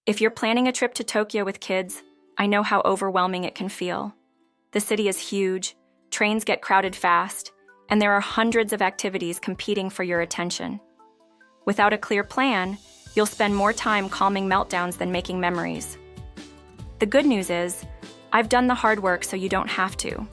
If you're planning a trip to Tokyo with kids, I know how overwhelming it can feel. The city is huge, trains get crowded fast, and there are hundreds of activities competing for your attention. Without a clear plan, you'll spend more time calming meltdowns than making memories. The good news is, I've done the hard work so you don't have to.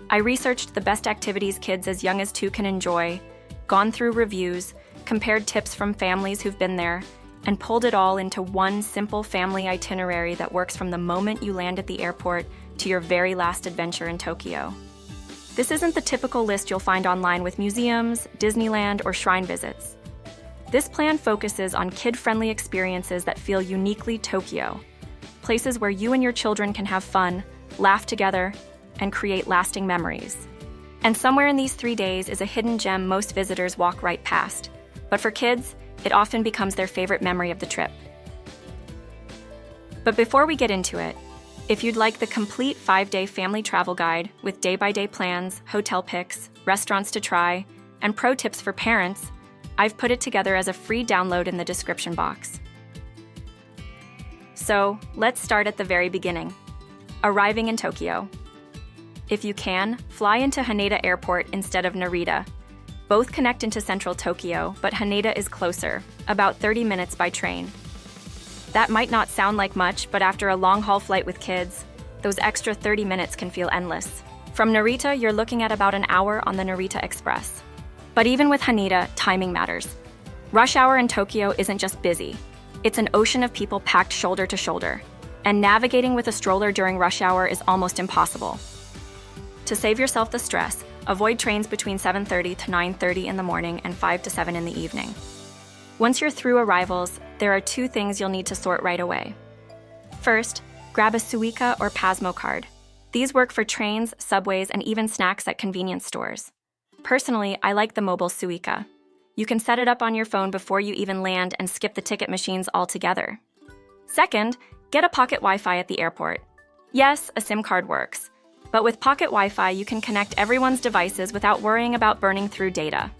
I researched the best activities kids as young as 2 can enjoy, gone through reviews, compared tips from families who've been there, and pulled it all into one simple family itinerary that works from the moment you land at the airport to your very last adventure in Tokyo. This isn't the typical list you'll find online with museums, Disneyland, or shrine visits. This plan focuses on kid-friendly experiences that feel uniquely Tokyo, places where you and your children can have fun, laugh together, and create lasting memories. And somewhere in these 3 days is a hidden gem most visitors walk right past. But for kids, it often becomes their favorite memory of the trip. But before we get into it, if you'd like the complete 5-day family travel guide with day-by-day plans, hotel picks, restaurants to try, and pro tips for parents, I've put it together as a free download in the description box. So, let's start at the very beginning. Arriving in Tokyo. If you can, fly into Haneda Airport instead of Narita. Both connect into central Tokyo, but Haneda is closer, about 30 minutes by train. That might not sound like much, but after a long-haul flight with kids, those extra 30 minutes can feel endless. From Narita, you're looking at about an hour on the Narita Express. But even with Haneda, timing matters. Rush hour in Tokyo isn't just busy. It's an ocean of people packed shoulder to shoulder, and navigating with a stroller during rush hour is almost impossible. To save yourself the stress, avoid trains between 7:30 to 9:30 in the morning and 5 to 7 in the evening. Once you're through arrivals, there are 2 things you'll need to sort right away. First, grab a Suica or Pasmo card. These work for trains, subways, and even snacks at convenience stores. Personally, I like the mobile Suica. You can set it up on your phone before you even land and skip the ticket machines altogether. Second, get a pocket Wi-Fi at the airport. Yes, a SIM card works. But with pocket Wi-Fi, you can connect everyone's devices without worrying about burning through data.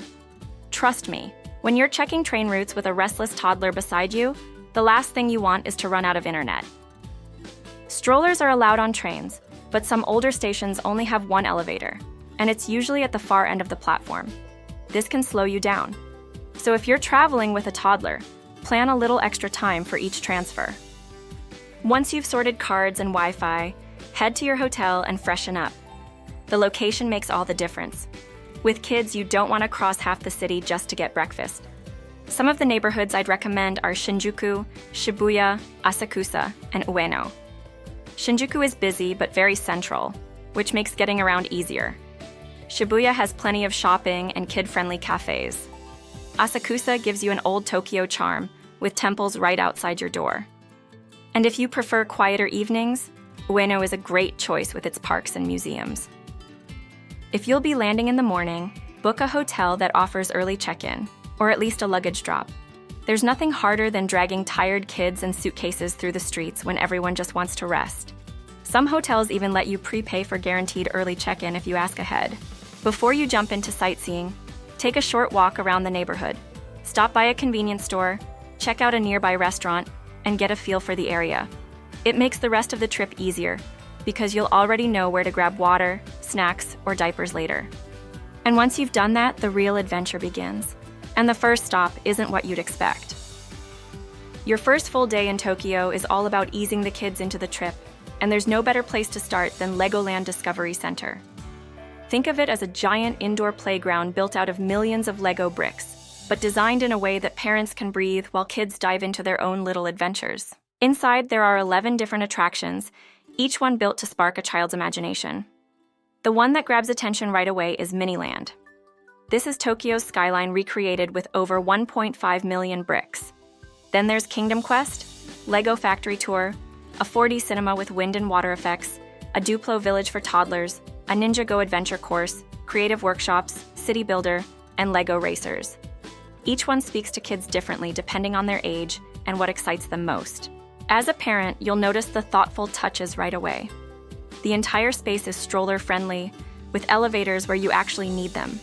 Trust me, when you're checking train routes with a restless toddler beside you, the last thing you want is to run out of internet. Strollers are allowed on trains, but some older stations only have 1 elevator, and it's usually at the far end of the platform. This can slow you down. So if you're traveling with a toddler, plan a little extra time for each transfer. Once you've sorted cards and Wi-Fi, head to your hotel and freshen up. The location makes all the difference. With kids, you don't want to cross half the city just to get breakfast. Some of the neighborhoods I'd recommend are Shinjuku, Shibuya, Asakusa, and Ueno. Shinjuku is busy but very central, which makes getting around easier. Shibuya has plenty of shopping and kid-friendly cafes. Asakusa gives you an old Tokyo charm, with temples right outside your door. And if you prefer quieter evenings, Ueno is a great choice with its parks and museums. If you'll be landing in the morning, book a hotel that offers early check-in, or at least a luggage drop. There's nothing harder than dragging tired kids and suitcases through the streets when everyone just wants to rest. Some hotels even let you prepay for guaranteed early check-in if you ask ahead. Before you jump into sightseeing, take a short walk around the neighborhood. Stop by a convenience store, check out a nearby restaurant, and get a feel for the area. It makes the rest of the trip easier, because you'll already know where to grab water, snacks, or diapers later. And once you've done that, the real adventure begins. And the first stop isn't what you'd expect. Your first full day in Tokyo is all about easing the kids into the trip, and there's no better place to start than Legoland Discovery Center. Think of it as a giant indoor playground built out of millions of Lego bricks, but designed in a way that parents can breathe while kids dive into their own little adventures. Inside, there are 11 different attractions, each one built to spark a child's imagination. The one that grabs attention right away is Miniland. This is Tokyo's skyline recreated with over 1.5 million bricks. Then there's Kingdom Quest, Lego Factory Tour, a 4D cinema with wind and water effects, a Duplo village for toddlers, a Ninjago adventure course, creative workshops, city builder, and Lego racers. Each one speaks to kids differently depending on their age and what excites them most. As a parent, you'll notice the thoughtful touches right away. The entire space is stroller-friendly, with elevators where you actually need them.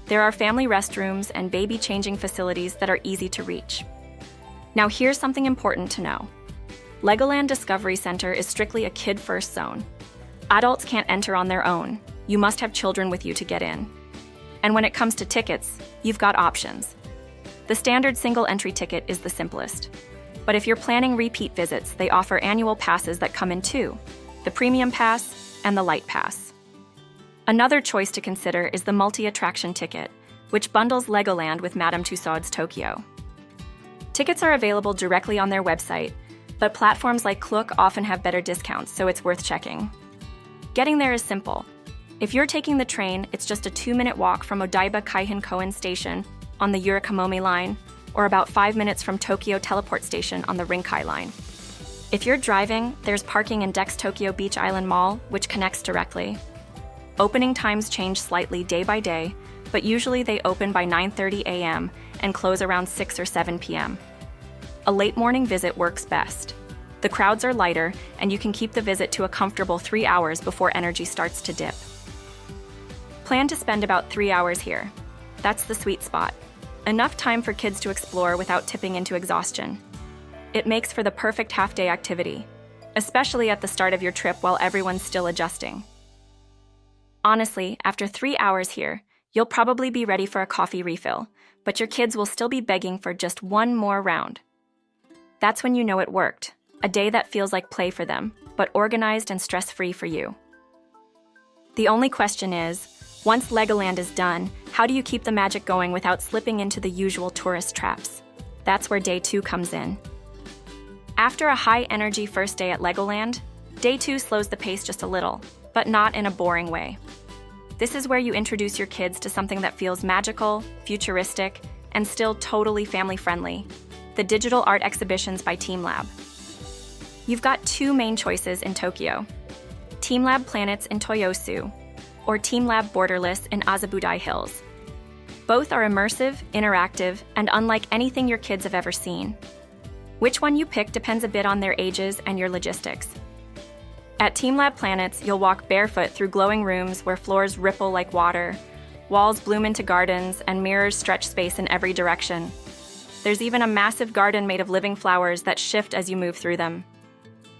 There are family restrooms and baby changing facilities that are easy to reach. Now here's something important to know. Legoland Discovery Center is strictly a kid-first zone. Adults can't enter on their own. You must have children with you to get in. And when it comes to tickets, you've got options. The standard single-entry ticket is the simplest. But if you're planning repeat visits, they offer annual passes that come in two: the Premium Pass and the Light Pass. Another choice to consider is the multi-attraction ticket, which bundles Legoland with Madame Tussauds Tokyo. Tickets are available directly on their website, but platforms like Klook often have better discounts, so it's worth checking. Getting there is simple. If you're taking the train, it's just a 2-minute walk from Odaiba Kaihin Koen Station on the Yurikamomi line, or about 5 minutes from Tokyo Teleport Station on the Rinkai line. If you're driving, there's parking in Dex Tokyo Beach Island Mall, which connects directly. Opening times change slightly day by day, but usually they open by 9:30 a.m. and close around 6 or 7 p.m. A late morning visit works best. The crowds are lighter, and you can keep the visit to a comfortable 3 hours before energy starts to dip. Plan to spend about 3 hours here. That's the sweet spot. Enough time for kids to explore without tipping into exhaustion. It makes for the perfect half-day activity, especially at the start of your trip while everyone's still adjusting. Honestly, after 3 hours here, you'll probably be ready for a coffee refill, but your kids will still be begging for just one more round. That's when you know it worked. A day that feels like play for them, but organized and stress-free for you. The only question is, once Legoland is done, how do you keep the magic going without slipping into the usual tourist traps? That's where day 2 comes in. After a high-energy first day at Legoland, day 2 slows the pace just a little, but not in a boring way. This is where you introduce your kids to something that feels magical, futuristic, and still totally family-friendly: the digital art exhibitions by TeamLab. You've got 2 main choices in Tokyo: TeamLab Planets in Toyosu, or TeamLab Borderless in Azabudai Hills. Both are immersive, interactive, and unlike anything your kids have ever seen. Which one you pick depends a bit on their ages and your logistics. At TeamLab Planets, you'll walk barefoot through glowing rooms where floors ripple like water, walls bloom into gardens, and mirrors stretch space in every direction. There's even a massive garden made of living flowers that shift as you move through them.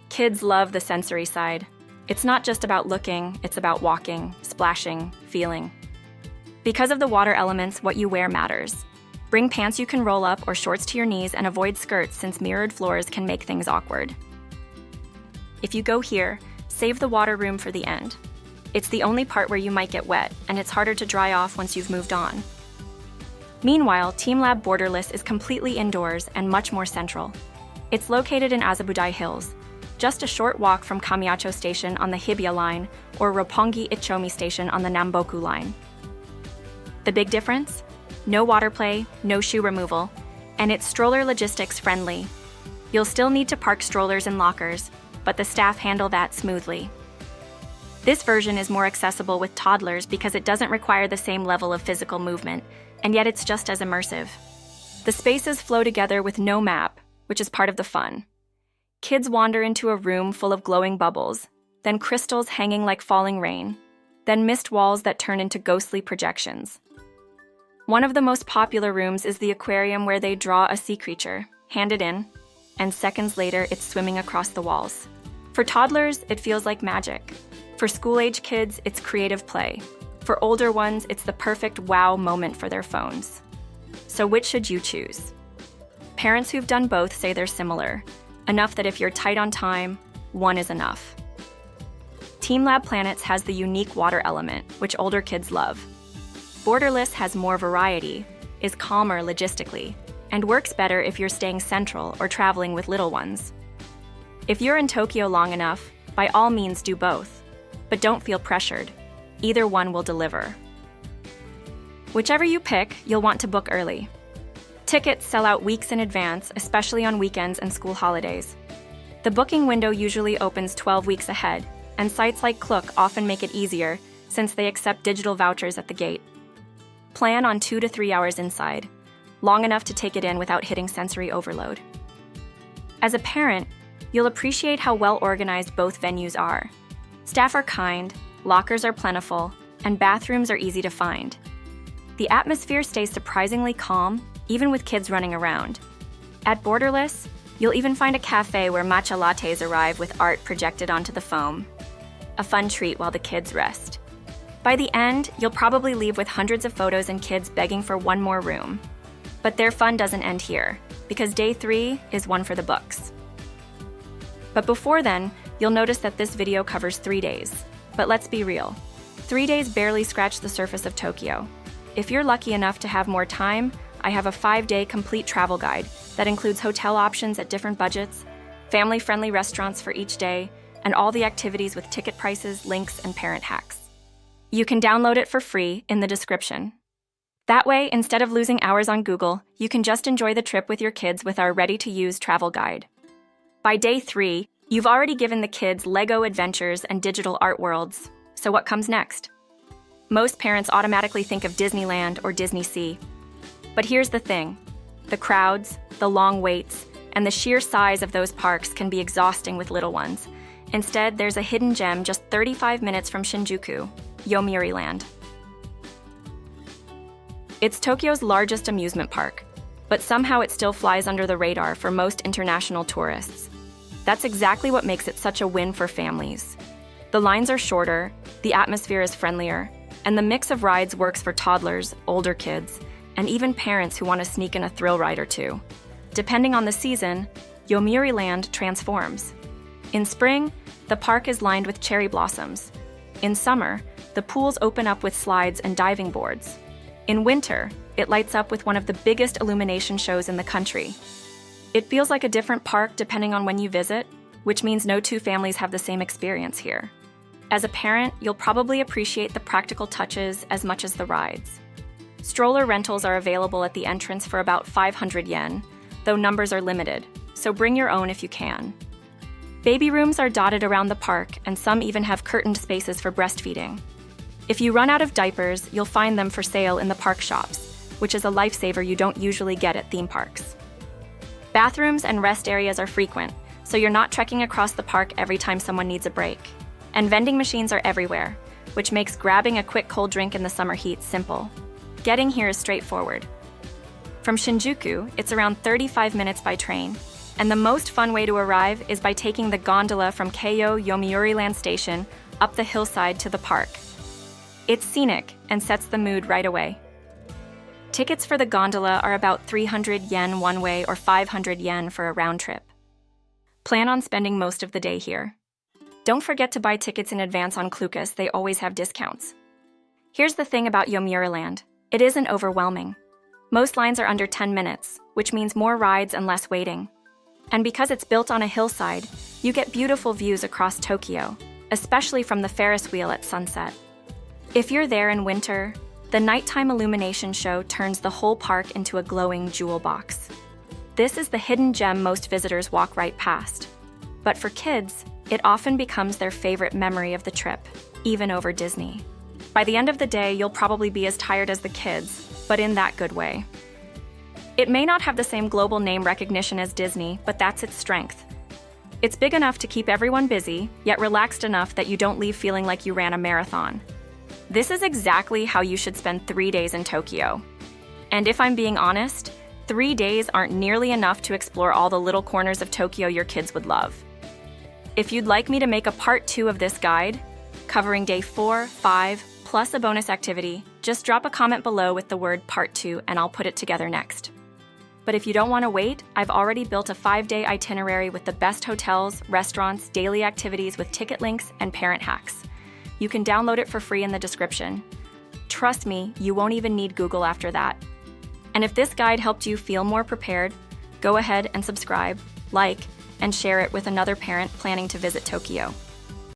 Kids love the sensory side. It's not just about looking, it's about walking, splashing, feeling. Because of the water elements, what you wear matters. Bring pants you can roll up or shorts to your knees, and avoid skirts since mirrored floors can make things awkward. If you go here, save the water room for the end. It's the only part where you might get wet, and it's harder to dry off once you've moved on. Meanwhile, TeamLab Borderless is completely indoors and much more central. It's located in Azabudai Hills, just a short walk from Kamiyacho Station on the Hibiya line or Roppongi Ichomi Station on the Namboku line. The big difference? No water play, no shoe removal, and it's stroller logistics friendly. You'll still need to park strollers in lockers, but the staff handle that smoothly. This version is more accessible with toddlers because it doesn't require the same level of physical movement, and yet it's just as immersive. The spaces flow together with no map, which is part of the fun. Kids wander into a room full of glowing bubbles, then crystals hanging like falling rain, then mist walls that turn into ghostly projections. One of the most popular rooms is the aquarium, where they draw a sea creature, hand it in, and seconds later it's swimming across the walls. For toddlers, it feels like magic. For school-age kids, it's creative play. For older ones, it's the perfect wow moment for their phones. So which should you choose? Parents who've done both say they're similar, enough that if you're tight on time, one is enough. TeamLab Planets has the unique water element, which older kids love. Borderless has more variety, is calmer logistically, and works better if you're staying central or traveling with little ones. If you're in Tokyo long enough, by all means do both, but don't feel pressured. Either one will deliver. Whichever you pick, you'll want to book early. Tickets sell out weeks in advance, especially on weekends and school holidays. The booking window usually opens 12 weeks ahead, and sites like Klook often make it easier since they accept digital vouchers at the gate. Plan on 2 to 3 hours inside, long enough to take it in without hitting sensory overload. As a parent, you'll appreciate how well organized both venues are. Staff are kind, lockers are plentiful, and bathrooms are easy to find. The atmosphere stays surprisingly calm, even with kids running around. At Borderless, You'll even find a cafe where matcha lattes arrive with art projected onto the foam. A fun treat while the kids rest. By the end, you'll probably leave with hundreds of photos and kids begging for one more room. But their fun doesn't end here, because day 3 is one for the books. But before then, you'll notice that this video covers 3 days. But let's be real, 3 days barely scratch the surface of Tokyo. If you're lucky enough to have more time, I have a 5-day complete travel guide that includes hotel options at different budgets, family-friendly restaurants for each day, and all the activities with ticket prices, links, and parent hacks. You can download it for free in the description. That way, instead of losing hours on Google, you can just enjoy the trip with your kids with our ready-to-use travel guide. By day 3, you've already given the kids Lego adventures and digital art worlds. So what comes next? Most parents automatically think of Disneyland or Disney Sea. But here's the thing. The crowds, the long waits, and the sheer size of those parks can be exhausting with little ones. Instead, there's a hidden gem just 35 minutes from Shinjuku, Yomiuri Land. It's Tokyo's largest amusement park, but somehow it still flies under the radar for most international tourists. That's exactly what makes it such a win for families. The lines are shorter, the atmosphere is friendlier, and the mix of rides works for toddlers, older kids, and even parents who want to sneak in a thrill ride or two. Depending on the season, Yomiuri Land transforms. In spring, the park is lined with cherry blossoms. In summer, the pools open up with slides and diving boards. In winter, it lights up with one of the biggest illumination shows in the country. It feels like a different park depending on when you visit, which means no two families have the same experience here. As a parent, you'll probably appreciate the practical touches as much as the rides. Stroller rentals are available at the entrance for about 500 yen, though numbers are limited, so bring your own if you can. Baby rooms are dotted around the park, and some even have curtained spaces for breastfeeding. If you run out of diapers, you'll find them for sale in the park shops, which is a lifesaver you don't usually get at theme parks. Bathrooms and rest areas are frequent, so you're not trekking across the park every time someone needs a break. And vending machines are everywhere, which makes grabbing a quick cold drink in the summer heat simple. Getting here is straightforward. From Shinjuku, it's around 35 minutes by train, and the most fun way to arrive is by taking the gondola from Keio Yomiuri Land Station up the hillside to the park. It's scenic and sets the mood right away. Tickets for the gondola are about 300 yen one way or 500 yen for a round trip. Plan on spending most of the day here. Don't forget to buy tickets in advance on Clucas, they always have discounts. Here's the thing about Yomiuri Land. It isn't overwhelming. Most lines are under 10 minutes, which means more rides and less waiting. And because it's built on a hillside, you get beautiful views across Tokyo, especially from the Ferris wheel at sunset. If you're there in winter, the nighttime illumination show turns the whole park into a glowing jewel box. This is the hidden gem most visitors walk right past. But for kids, it often becomes their favorite memory of the trip, even over Disney. By the end of the day, you'll probably be as tired as the kids, but in that good way. It may not have the same global name recognition as Disney, but that's its strength. It's big enough to keep everyone busy, yet relaxed enough that you don't leave feeling like you ran a marathon. This is exactly how you should spend 3 days in Tokyo. And if I'm being honest, 3 days aren't nearly enough to explore all the little corners of Tokyo your kids would love. If you'd like me to make a part 2 of this guide, covering day 4, 5, plus a bonus activity, just drop a comment below with the word part 2 and I'll put it together next. But if you don't want to wait, I've already built a 5-day itinerary with the best hotels, restaurants, daily activities with ticket links, and parent hacks. You can download it for free in the description. Trust me, you won't even need Google after that. And if this guide helped you feel more prepared, go ahead and subscribe, like, and share it with another parent planning to visit Tokyo.